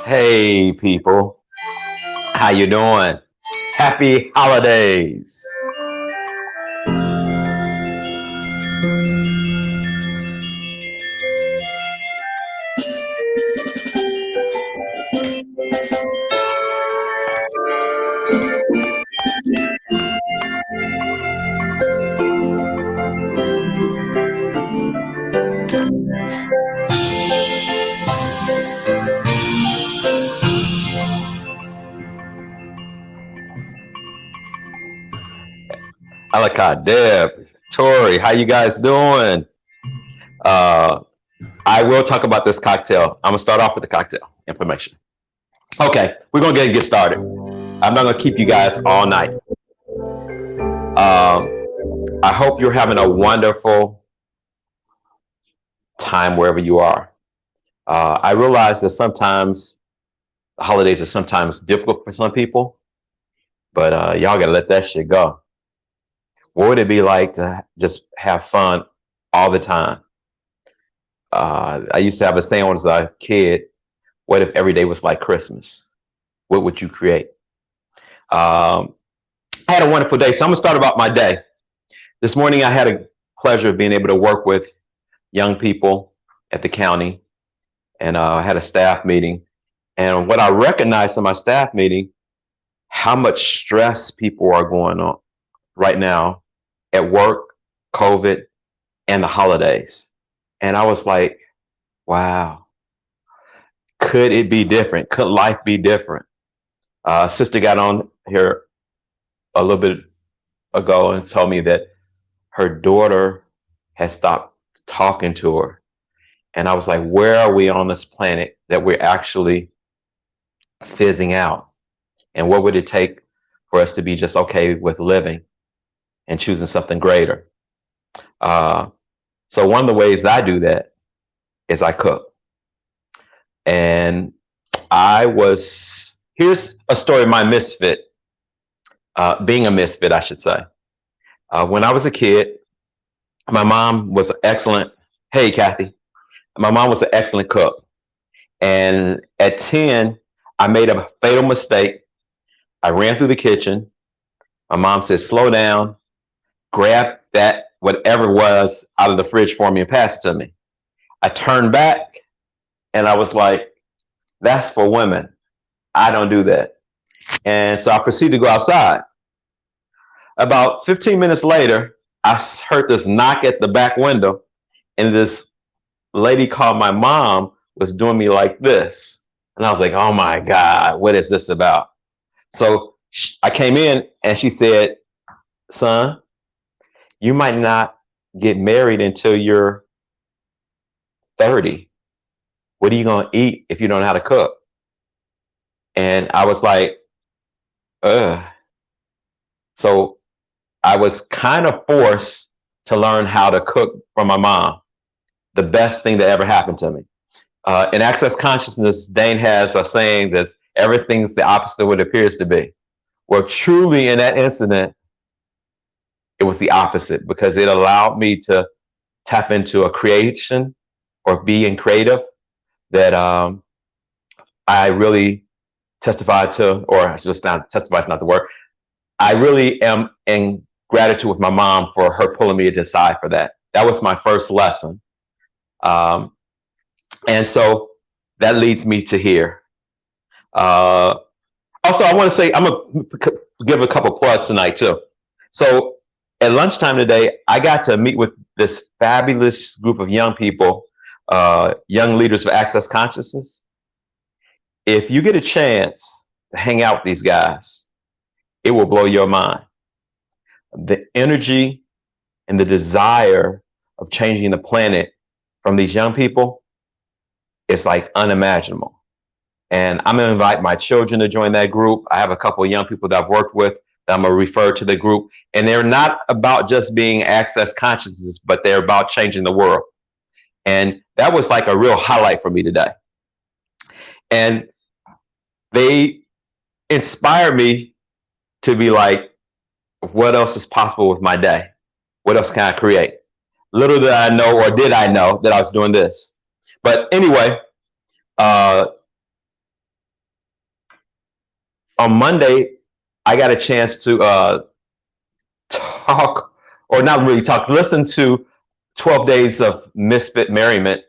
Hey people, how you doing? Happy holidays. Alaka, Deb, Tori, how you guys doing? Uh, I will talk about this cocktail. I'm gonna start off with the cocktail information. Okay, we're gonna get started. I'm not gonna keep you guys all night. I hope you're having a wonderful time wherever you are. I realize that sometimes the holidays are sometimes difficult for some people, but y'all gotta let that shit go. What would it be like to just have fun all the time? I used to have a saying when I was a kid, what if every day was like Christmas? What would you create? Um, I had a wonderful day. So I'm going to start about my day. This morning, I had a pleasure of being able to work with young people at the county, and I had a staff meeting. And what I recognized in my staff meeting, how much stress people are going on right now at work, COVID, and the holidays. And I was like, wow, could it be different? Could life be different? Sister got on here a little bit ago and told me that her daughter had stopped talking to her. And I was like, where are we on this planet that we're actually fizzing out? And what would it take for us to be just okay with living and choosing something greater? So one of the ways I do that is I cook. And here's a story of my misfit, being a misfit, I should say. When I was a kid, my mom was excellent. Hey, Kathy. My mom was an excellent cook. And at 10, I made a fatal mistake. I ran through the kitchen. My mom said, slow down, grab that, whatever it was, out of the fridge for me and pass it to me. I turned back and I was like, that's for women. I don't do that. And so I proceeded to go outside. About 15 minutes later, I heard this knock at the back window, and this lady called my mom was doing me like this. And I was like, oh my God, what is this about? So I came in and she said, son, you might not get married until you're 30. What are you going to eat if you don't know how to cook? And I was like, ugh. So I was kind of forced to learn how to cook from my mom. The best thing that ever happened to me. In Access Consciousness, Dane has a saying that everything's the opposite of what it appears to be. Well, truly in that incident, it was the opposite because it allowed me to tap into a creation or being creative that I really testified to, or just not testify is not the word. I really am in gratitude with my mom for her pulling me to the side for that. That was my first lesson. And so that leads me to here. Also, I want to say, I'm going to give a couple plugs tonight too. So at lunchtime today, I got to meet with this fabulous group of young people, young leaders for Access Consciousness. If you get a chance to hang out with these guys, it will blow your mind. the energy and the desire of changing the planet from these young people is like unimaginable. And I'm going to invite my children to join that group. I have a couple of young people that I've worked with that I'm going to refer to the group. And they're not about just being access consciousness, but they're about changing the world. And that was like a real highlight for me today. And they inspire me to be like, what else is possible with my day? What else can I create? Little did I know, or did I know, that I was doing this. But anyway, on Monday, I got a chance to talk, or not really talk, listen to 12 Days of Misfit Merriment.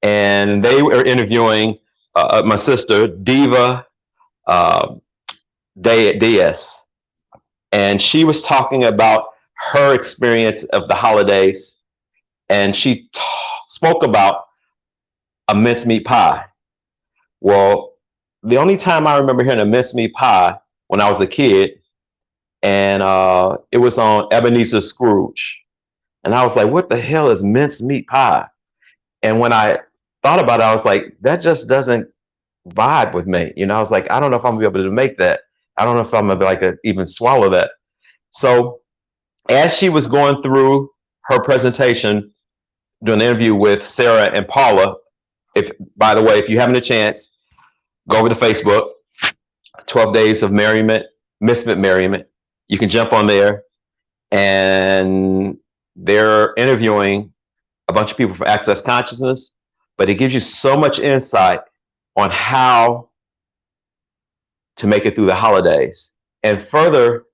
And they were interviewing my sister, Diva Diaz. And she was talking about her experience of the holidays. And she spoke about a mincemeat pie. Well, the only time I remember hearing a mincemeat pie when I was a kid, and it was on Ebenezer Scrooge. And I was like, what the hell is mincemeat pie? And when I thought about it, I was like, that just doesn't vibe with me. I was like, I don't know if I'm gonna be able to make that. I don't know if I'm gonna be like even swallow that. So as she was going through her presentation, doing an interview with Sarah and Paula, by the way, if you haven't a chance, go over to Facebook, 12 Days of Merriment, Misfit Merriment. You can jump on there, and they're interviewing a bunch of people for Access Consciousness, but it gives you so much insight on how to make it through the holidays and further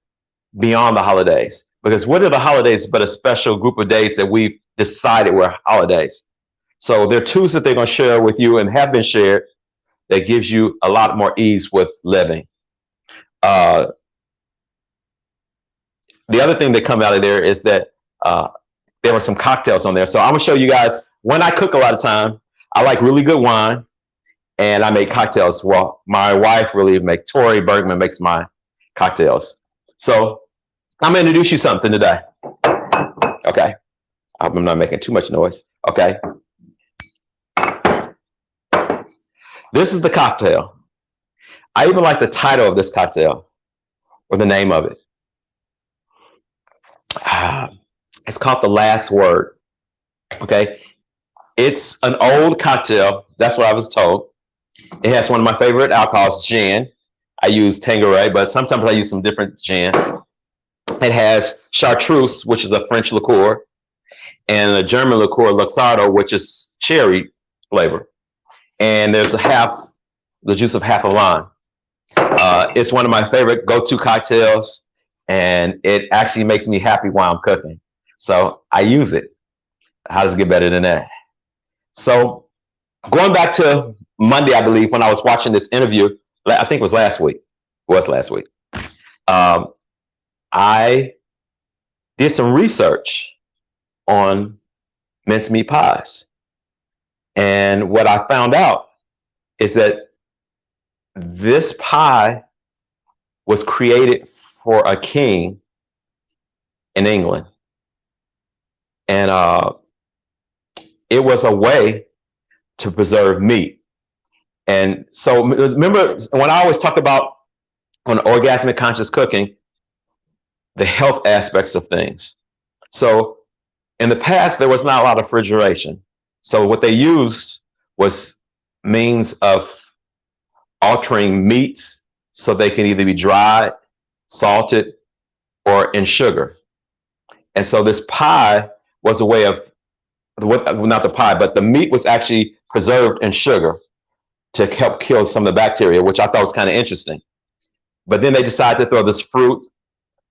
beyond the holidays. Because what are the holidays but a special group of days that we've decided were holidays? So there are tools that they're going to share with you and have been shared that gives you a lot more ease with living. The other thing that come out of there is that there were some cocktails on there. So I'm gonna show you guys, when I cook a lot of time, I like really good wine and I make cocktails. Well, my wife Tori Bergman makes my cocktails. So I'm gonna introduce you something today. Okay, I'm not making too much noise. Okay. This is the cocktail. I even like the title of this cocktail, or the name of it. It's called The Last Word. Okay. It's an old cocktail. That's what I was told. It has one of my favorite alcohols, gin. I use Tanqueray, but sometimes I use some different gins. It has chartreuse, which is a French liqueur, and a German liqueur, Luxardo, which is cherry flavor. And there's the juice of half a lime. It's one of my favorite go-to cocktails, and it actually makes me happy while I'm cooking. So I use it. How does it get better than that? So going back to Monday, I believe, when I was watching this interview, I think it was last week. I did some research on mincemeat pies. And what I found out is that this pie was created for a king in England. And it was a way to preserve meat. And so remember, when I always talk about on orgasmic conscious cooking, the health aspects of things. So in the past, there was not a lot of refrigeration. So what they used was means of altering meats so they can either be dried, salted, or in sugar. And so this pie was a way of, not the pie, but the meat was actually preserved in sugar to help kill some of the bacteria, which I thought was kind of interesting. But then they decided to throw this fruit,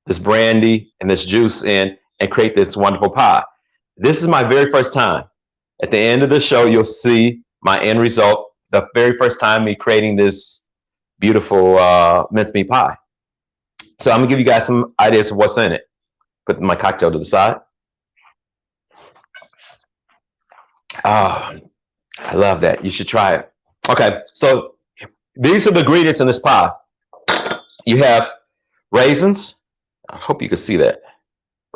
this brandy, and this juice in and create this wonderful pie. This is my very first time. At the end of the show, you'll see my end result, the very first time me creating this beautiful mincemeat pie. So I'm gonna give you guys some ideas of what's in it. Put my cocktail to the side. Oh, I love that. You should try it. Okay, so these are the ingredients in this pie. You have raisins. I hope you can see that.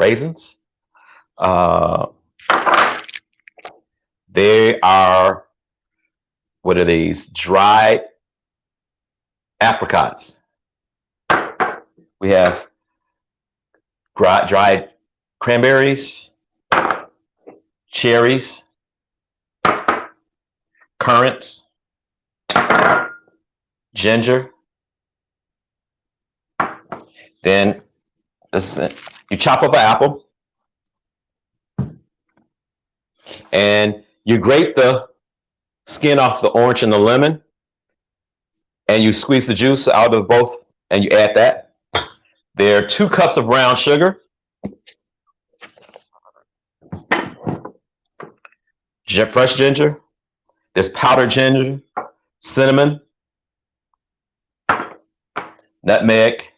raisins. Uh, they are, what are these? Dried apricots. We have dried cranberries, cherries, currants, ginger. Then you chop up an apple and you grate the skin off the orange and the lemon, and you squeeze the juice out of both and you add that. There are 2 cups of brown sugar, fresh ginger, there's powdered ginger, cinnamon, nutmeg,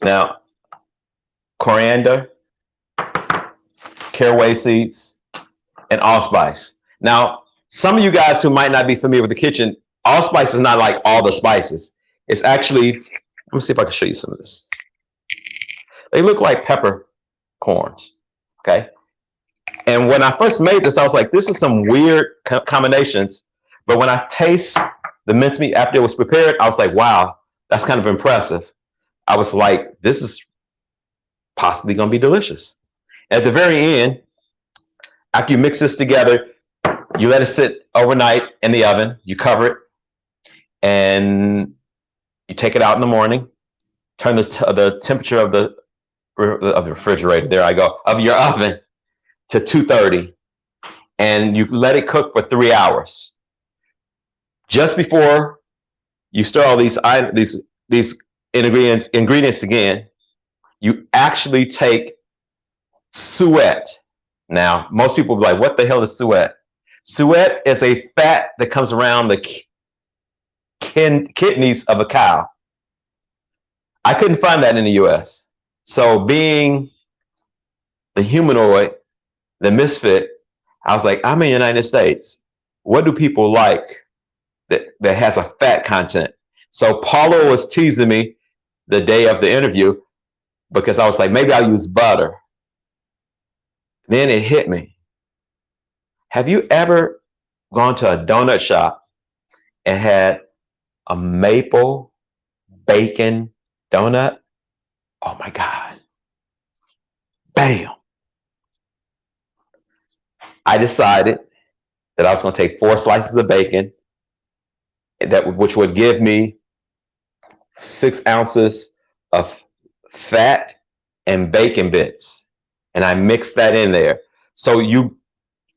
now coriander, caraway seeds, and allspice. Now, some of you guys who might not be familiar with the kitchen, allspice is not like all the spices. It's actually, let me see if I can show you some of this. They look like peppercorns, okay? And when I first made this, I was like, this is some weird combinations. But when I taste the mincemeat after it was prepared, I was like, wow, that's kind of impressive. I was like, this is possibly going to be delicious. At the very end, after you mix this together, you let it sit overnight in the oven, you cover it, and you take it out in the morning, turn the temperature of the refrigerator, there I go, of your oven to 230, and you let it cook for 3 hours. Just before you stir all these ingredients again, you actually take suet. Now, most people will be like, what the hell is suet? Suet is a fat that comes around the kidneys of a cow. I couldn't find that in the US. So being the humanoid, the misfit, I was like, I'm in the United States. What do people like that has a fat content? So Paula was teasing me the day of the interview because I was like, maybe I'll use butter. Then it hit me. Have you ever gone to a donut shop and had a maple bacon donut? Oh my God. Bam. I decided that I was going to take 4 slices of bacon, which would give me 6 ounces of fat and bacon bits. And I mixed that in there. So you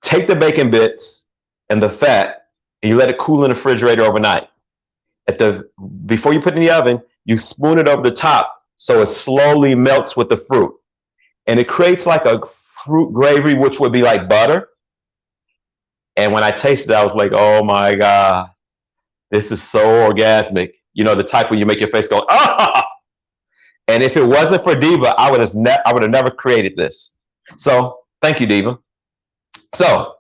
take the bacon bits and the fat and you let it cool in the refrigerator overnight. Before you put it in the oven, you spoon it over the top so it slowly melts with the fruit. And it creates like a fruit gravy, which would be like butter. And when I tasted it, I was like, oh my God, this is so orgasmic. You know, the type where you make your face go, ah! And if it wasn't for Diva, I would have never created this. So thank you, Diva. So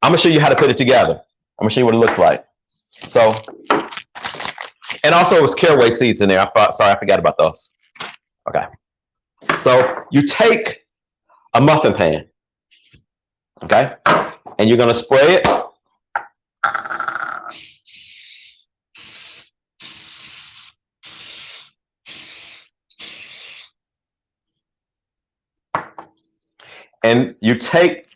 I'm gonna show you how to put it together. I'm gonna show you what it looks like. So, and also it was caraway seeds in there. Sorry, I forgot about those. Okay. So you take a muffin pan, okay? And you're gonna spray it. And you take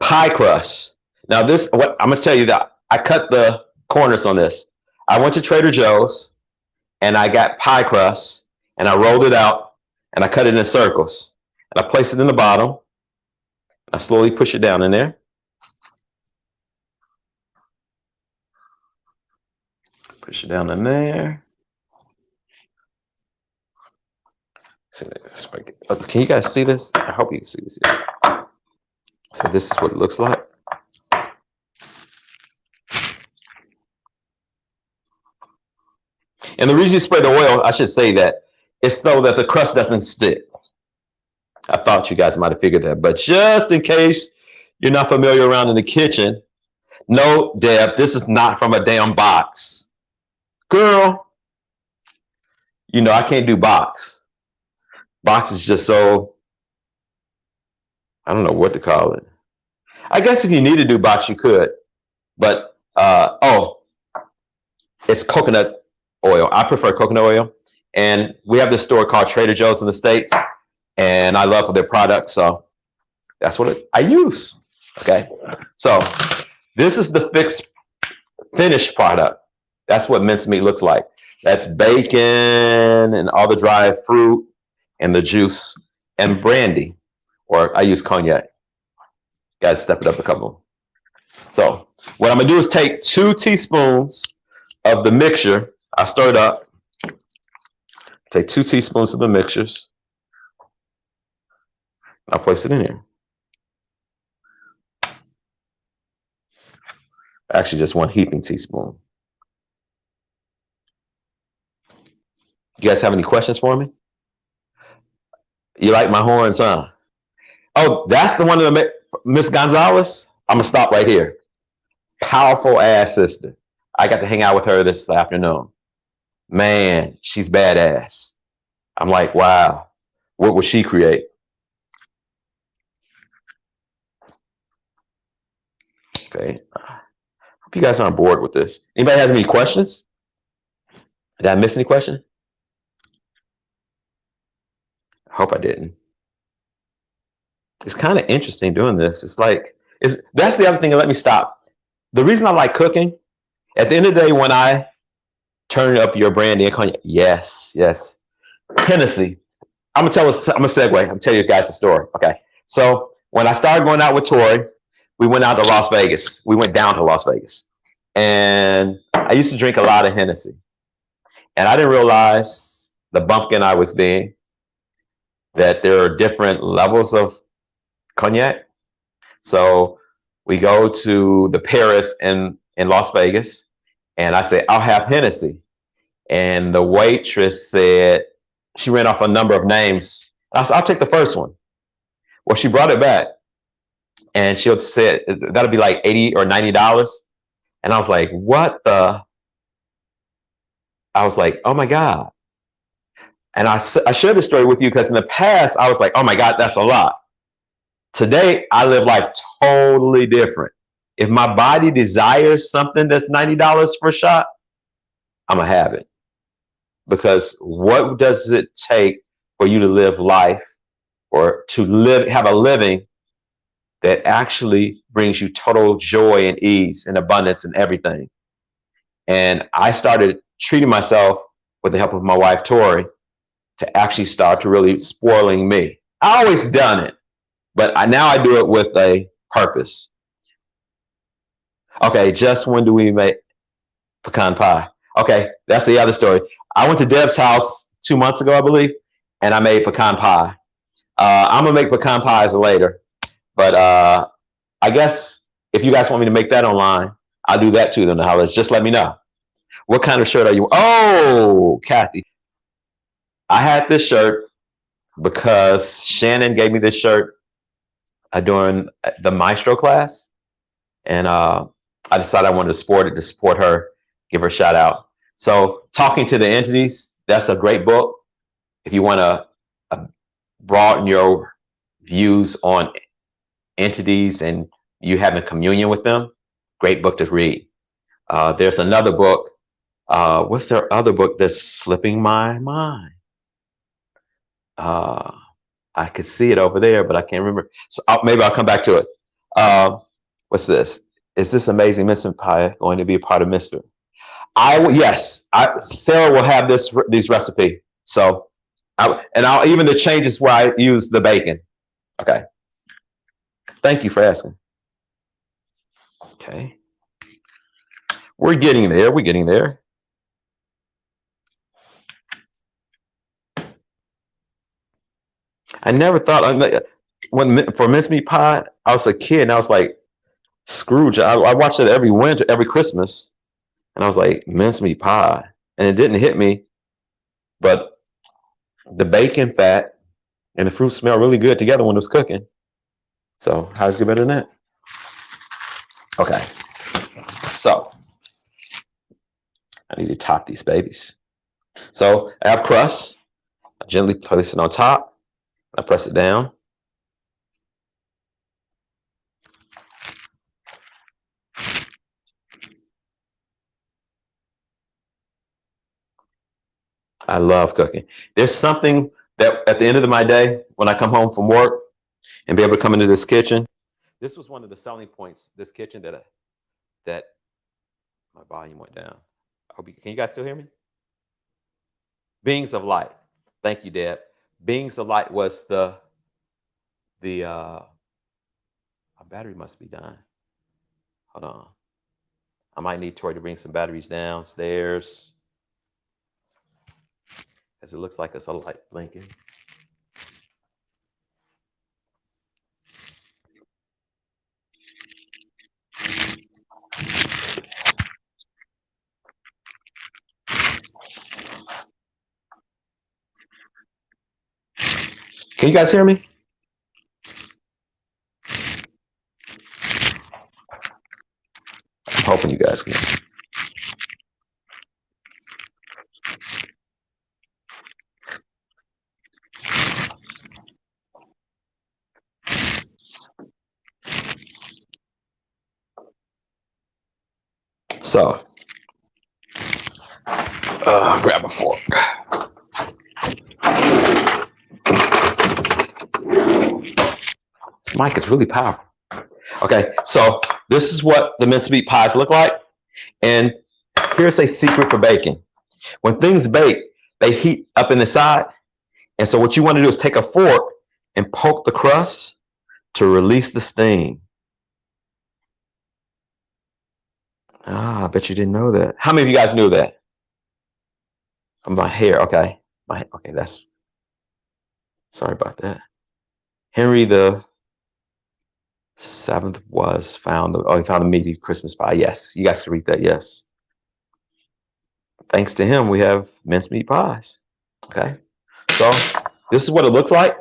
pie crust. Now what I'm gonna tell you that I cut the corners on this. I went to Trader Joe's and I got pie crust and I rolled it out and I cut it in circles and I placed it in the bottom. I slowly push it down in there. Push it down in there. Can you guys see this? I hope you can see this. So this is what it looks like. And the reason you spray the oil, I should say that, is so that the crust doesn't stick. I thought you guys might have figured that, but just in case you're not familiar around in the kitchen, no, Deb, this is not from a damn box. Girl, you know I can't do box. box is just so, I don't know what to call it. I guess if you need to do box, you could. But, it's coconut oil. I prefer coconut oil. And we have this store called Trader Joe's in the States. And I love their products. So that's what I use. Okay. So this is the finished product. That's what mincemeat looks like. That's bacon and all the dried fruit and the juice and brandy, or I use cognac. Got to step it up a couple. So what I'm gonna do is take 2 teaspoons of the mixture. I stir it up. Take 2 teaspoons of the mixtures. I'll place it in here. Actually, just 1 heaping teaspoon. You guys have any questions for me? You like my horns, huh? Oh, that's the one of the Miss Gonzalez. I'm gonna stop right here. Powerful ass sister. I got to hang out with her this afternoon. Man, she's badass. I'm like, wow, what would she create? Okay. Hope you guys aren't bored with this. Anybody has any questions? Did I miss any question? I hope I didn't. It's kind of interesting doing this. It's like, that's the other thing that let me stop. The reason I like cooking, at the end of the day, when I turn up your brandy and cognac, yes, Hennessy. I'm gonna segue. I'm gonna tell you guys a story. Okay. So when I started going out with Tori, we went out to Las Vegas. We went down to Las Vegas. And I used to drink a lot of Hennessy. And I didn't realize the bumpkin I was being, that there are different levels of cognac. So we go to the Paris in Las Vegas, and I said, I'll have Hennessy. And the waitress said, she ran off a number of names. I said, I'll take the first one. Well, she brought it back, and she said, that'll be like $80 or $90. And I was like, what the? I was like, oh my God. And I shared this story with you because in the past, I was like, oh my God, that's a lot. Today, I live life totally different. If my body desires something that's $90 for a shot, I'm going to have it. Because what does it take for you to live life or to have a living that actually brings you total joy and ease and abundance and everything? And I started treating myself, with the help of my wife, Tori, to actually start to really spoiling me. I always done it, but now I do it with a purpose. Okay, just when do we make pecan pie? Okay, that's the other story. I went to Deb's house 2 months ago, I believe, and I made pecan pie. I'm gonna make pecan pies later, but I guess if you guys want me to make that online, I'll do that too. Then the house, just let me know. What kind of shirt are you? Oh, Kathy, I had this shirt because Shannon gave me this shirt during the Maestro class, and I decided I wanted to sport it to support her, give her a shout out. So, Talking to the Entities, that's a great book if you want to broaden your views on entities and you having communion with them. Great book to read. There's another book. What's their other book that's slipping my mind? I could see it over there, but I can't remember. So maybe I'll come back to it. What's this? Is this Amazing Mincemeat Pie going to be a part of Misfit? Yes. Sarah will have these recipe. So, I'll even the changes where I use the bacon. Okay. Thank you for asking. Okay. We're getting there. We're getting there. I never thought for mincemeat pie, I was a kid and I was like, Scrooge. I watched it every winter, every Christmas, and I was like, mincemeat pie, and it didn't hit me, but the bacon fat and the fruit smell really good together when it was cooking. So how's it get better than that? Okay, so I need to top these babies. So I have crust. I gently place it on top. I press it down. I love cooking. There's something that at the end of my day, when I come home from work and be able to come into this kitchen, this was one of the selling points, this kitchen that my volume went down. Can you guys still hear me? Beings of Light. Thank you, Deb. Beings of Light was the our battery must be dying. Hold on. I might need Tori to bring some batteries downstairs, as it looks like it's a light blinking. Can you guys hear me? I'm hoping you guys can. So, grab a fork. This mic is really powerful. Okay, so this is what the mincemeat pies look like. And here's a secret for baking. When things bake, they heat up in the side. And so what you want to do is take a fork and poke the crust to release the steam. Ah, I bet you didn't know that. How many of you guys knew that? My hair, okay. Okay, that's, sorry about that. Henry the Seventh was found, he found a meaty Christmas pie. Yes, you guys can read that, yes. Thanks to him, we have mincemeat pies. Okay, so this is what it looks like.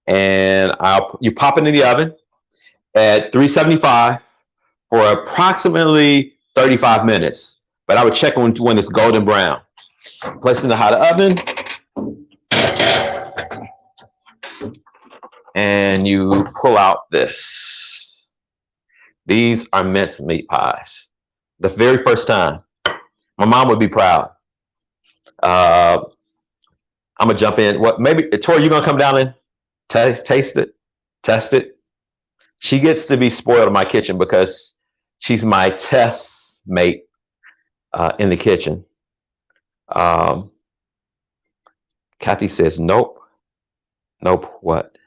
And you pop it in the oven at 375 for approximately 35 minutes. But I would check when it's golden brown. Place it in the hot oven. And you pull out this. These are mincemeat pies. The very first time. My mom would be proud. I'm gonna jump in. What? Maybe Tori, you gonna come down and taste it, test it? She gets to be spoiled in my kitchen because she's my test mate in the kitchen. Kathy says, nope. Nope, what?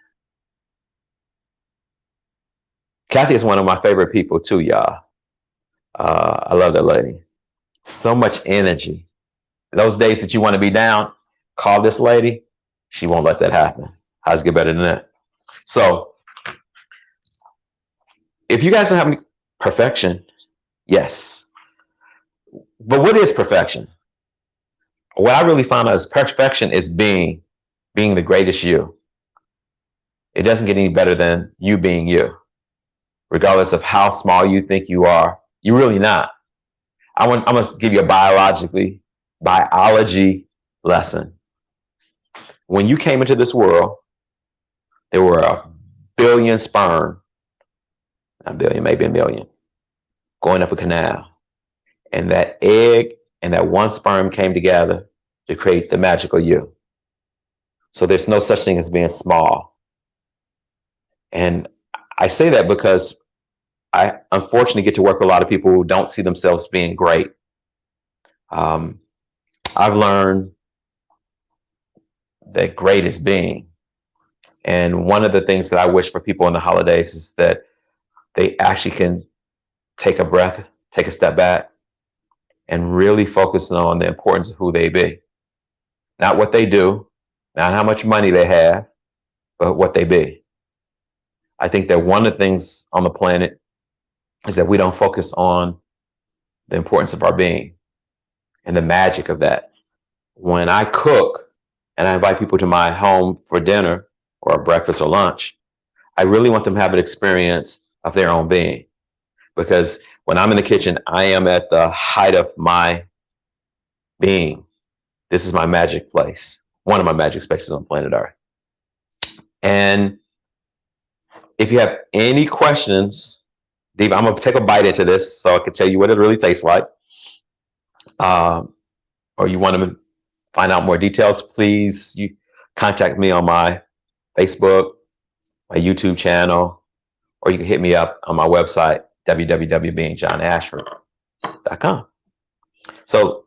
Kathy is one of my favorite people too, y'all. I love that lady. So much energy. Those days that you want to be down, call this lady. She won't let that happen. How's it get better than that? So, if you guys don't have perfection, yes. But what is perfection? What I really found out is perfection is being the greatest you. It doesn't get any better than you being you. Regardless of how small you think you are, you're really not. I'm going to give you a biology lesson. When you came into this world, there were a billion sperm, a billion, maybe a million, going up a canal. And that egg and that one sperm came together to create the magical you. So there's no such thing as being small. And I say that because I unfortunately get to work with a lot of people who don't see themselves being great. I've learned that great is being. And one of the things that I wish for people in the holidays is that they actually can take a breath, take a step back, and really focus on the importance of who they be. Not what they do, not how much money they have, but what they be. I think that one of the things on the planet is that we don't focus on the importance of our being and the magic of that. When I cook and I invite people to my home for dinner or breakfast or lunch, I really want them to have an experience of their own being. Because when I'm in the kitchen, I am at the height of my being. This is my magic place. one of my magic spaces on planet Earth. And if you have any questions, Dave, I'm gonna take a bite into this so I can tell you what it really tastes like. Or you want to find out more details, please you contact me on my Facebook, my YouTube channel, or you can hit me up on my website, www.beingjohnashford.com. So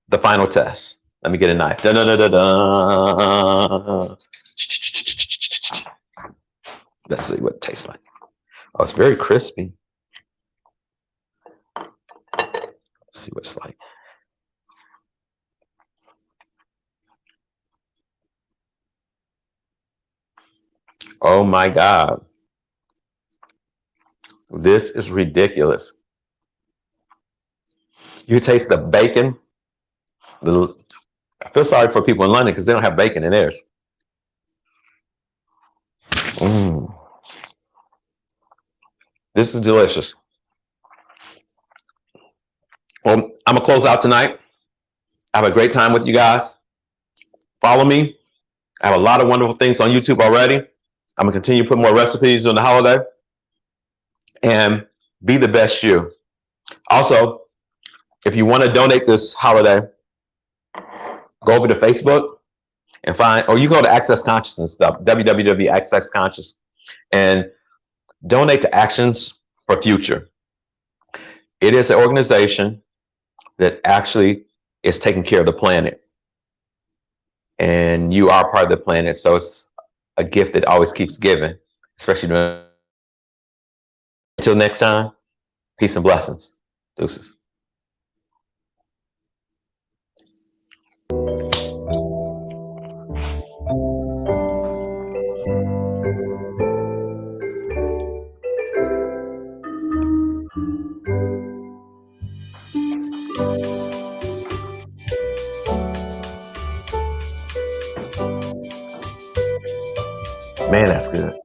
the final test. Let me get a knife. Da-da-da-da-da. Let's see what it tastes like. Oh, it's very crispy. Let's see what it's like. Oh my God. This is ridiculous. You taste the bacon. I feel sorry for people in London because they don't have bacon in theirs. This is delicious. Well, I'm going to close out tonight. Have a great time with you guys. Follow me. I have a lot of wonderful things on YouTube already. I'm going to continue to put more recipes during the holiday. And be the best you. Also, if you want to donate this holiday, go over to Facebook and find, or you go to Access Consciousness stuff, www.accessconscious, and donate to Actions for Future. It is an organization that actually is taking care of the planet. And you are part of the planet, so it's a gift that always keeps giving, especially during. Until next time, peace and blessings. Deuces. Man, that's good.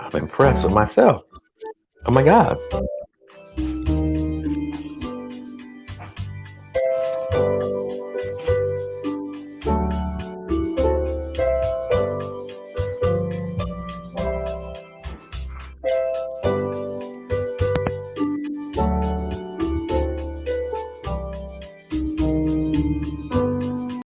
I'm impressed with myself. Oh my God.